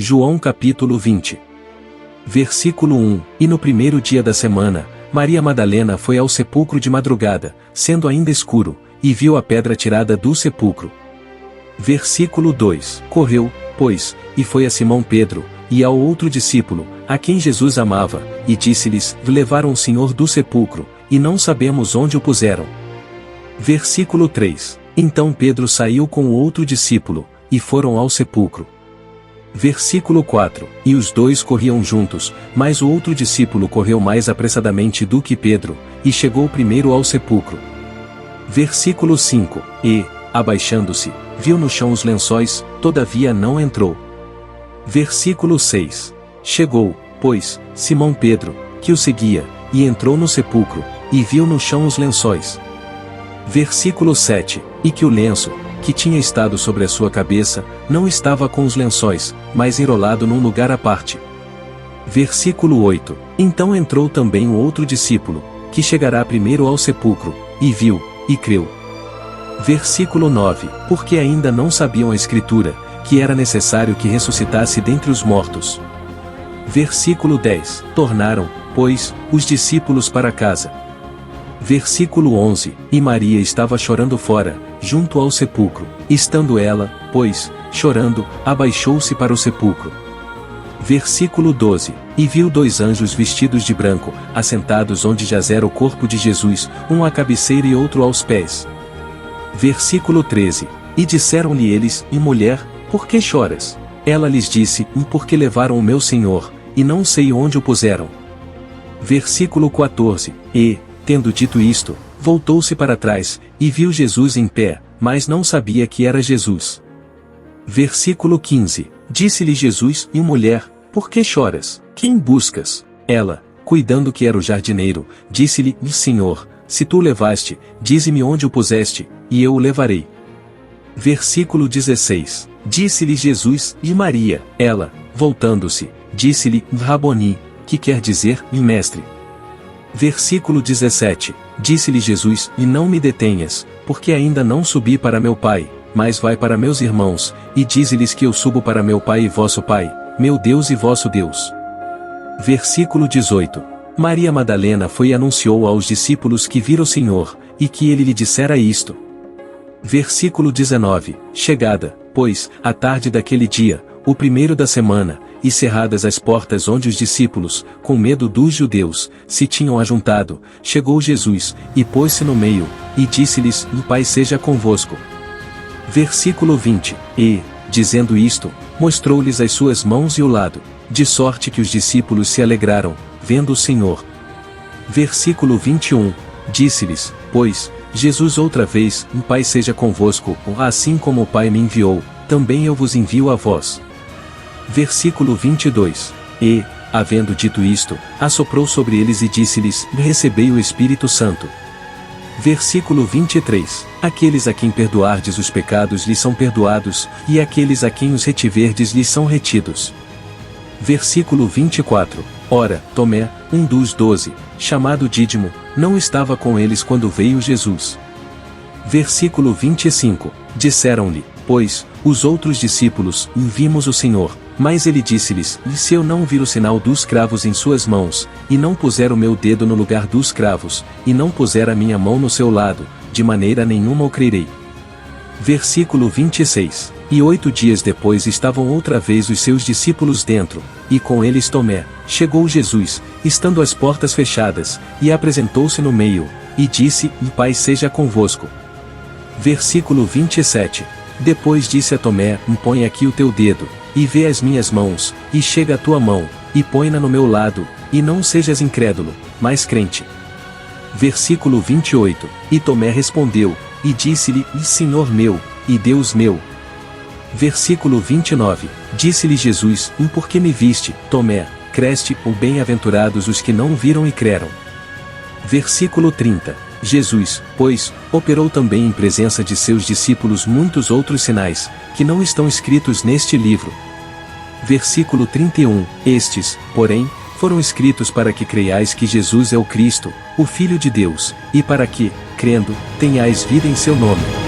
João capítulo 20. Versículo 1. E no primeiro dia da semana, Maria Madalena foi ao sepulcro de madrugada, sendo ainda escuro, e viu a pedra tirada do sepulcro. Versículo 2. Correu, pois, e foi a Simão Pedro, e ao outro discípulo, a quem Jesus amava, e disse-lhes: levaram o Senhor do sepulcro, e não sabemos onde o puseram. Versículo 3. Então Pedro saiu com o outro discípulo, e foram ao sepulcro. Versículo 4. E os dois corriam juntos, mas o outro discípulo correu mais apressadamente do que Pedro, e chegou primeiro ao sepulcro. Versículo 5. E, abaixando-se, viu no chão os lençóis, todavia não entrou. Versículo 6. Chegou, pois, Simão Pedro, que o seguia, e entrou no sepulcro, e viu no chão os lençóis. Versículo 7. E que o lenço, que tinha estado sobre a sua cabeça, não estava com os lençóis, mas enrolado num lugar à parte. Versículo 8. Então entrou também o outro discípulo, que chegará primeiro ao sepulcro, e viu, e creu. Versículo 9. Porque ainda não sabiam a Escritura, que era necessário que ressuscitasse dentre os mortos. Versículo 10. Tornaram, pois, os discípulos para casa. Versículo 11. E Maria estava chorando fora, junto ao sepulcro. Estando ela, pois, chorando, abaixou-se para o sepulcro. Versículo 12. E viu dois anjos vestidos de branco, assentados onde jazera o corpo de Jesus, um à cabeceira e outro aos pés. Versículo 13. E disseram-lhe eles: E mulher, por que choras? Ela lhes disse: Porque levaram o meu Senhor, e não sei onde o puseram. Versículo 14. E, tendo dito isto, voltou-se para trás, e viu Jesus em pé, mas não sabia que era Jesus. Versículo 15. Disse-lhe Jesus: E mulher, por que choras? Quem buscas? Ela, cuidando que era o jardineiro, disse-lhe: Senhor, se tu o levaste, dize-me onde o puseste, e eu o levarei. Versículo 16. Disse-lhe Jesus: E Maria? Ela, voltando-se, disse-lhe: Raboni, que quer dizer, mestre. Versículo 17. Disse-lhe Jesus: E não me detenhas, porque ainda não subi para meu Pai, mas vai para meus irmãos, e dize-lhes que eu subo para meu Pai e vosso Pai, meu Deus e vosso Deus. Versículo 18. Maria Madalena foi e anunciou aos discípulos que vira o Senhor, e que ele lhe dissera isto. Versículo 19. Chegada, pois, a tarde daquele dia, o primeiro da semana, e cerradas as portas onde os discípulos, com medo dos judeus, se tinham ajuntado, chegou Jesus, e pôs-se no meio, e disse-lhes: O Pai seja convosco. Versículo 20. E, dizendo isto, mostrou-lhes as suas mãos e o lado, de sorte que os discípulos se alegraram, vendo o Senhor. Versículo 21. Disse-lhes, pois, Jesus outra vez: O Pai seja convosco, assim como o Pai me enviou, também eu vos envio a vós. Versículo 22. E, havendo dito isto, assoprou sobre eles e disse-lhes: Recebei o Espírito Santo. Versículo 23. Aqueles a quem perdoardes os pecados lhes são perdoados, e aqueles a quem os retiverdes lhes são retidos. Versículo 24. Ora, Tomé, um dos 12, chamado Dídimo, não estava com eles quando veio Jesus. Versículo 25. Disseram-lhe, pois, os outros discípulos: Vimos o Senhor. Mas ele disse-lhes: Se eu não vir o sinal dos cravos em suas mãos, e não puser o meu dedo no lugar dos cravos, e não puser a minha mão no seu lado, de maneira nenhuma o crerei. Versículo 26. E 8 dias depois estavam outra vez os seus discípulos dentro, e com eles Tomé. Chegou Jesus, estando as portas fechadas, e apresentou-se no meio, e disse: Pai seja convosco. Versículo 27. Depois disse a Tomé: Põe aqui o teu dedo, e vê as minhas mãos, e chega a tua mão, e põe-na no meu lado, e não sejas incrédulo, mas crente. Versículo 28. E Tomé respondeu, e disse-lhe: Senhor meu, e Deus meu. Versículo 29. Disse-lhe Jesus: Por que me viste, Tomé, creste? Bem-aventurados os que não viram e creram. Versículo 30. Jesus, pois, operou também em presença de seus discípulos muitos outros sinais, que não estão escritos neste livro. Versículo 31. Estes, porém, foram escritos para que creiais que Jesus é o Cristo, o Filho de Deus, e para que, crendo, tenhais vida em seu nome.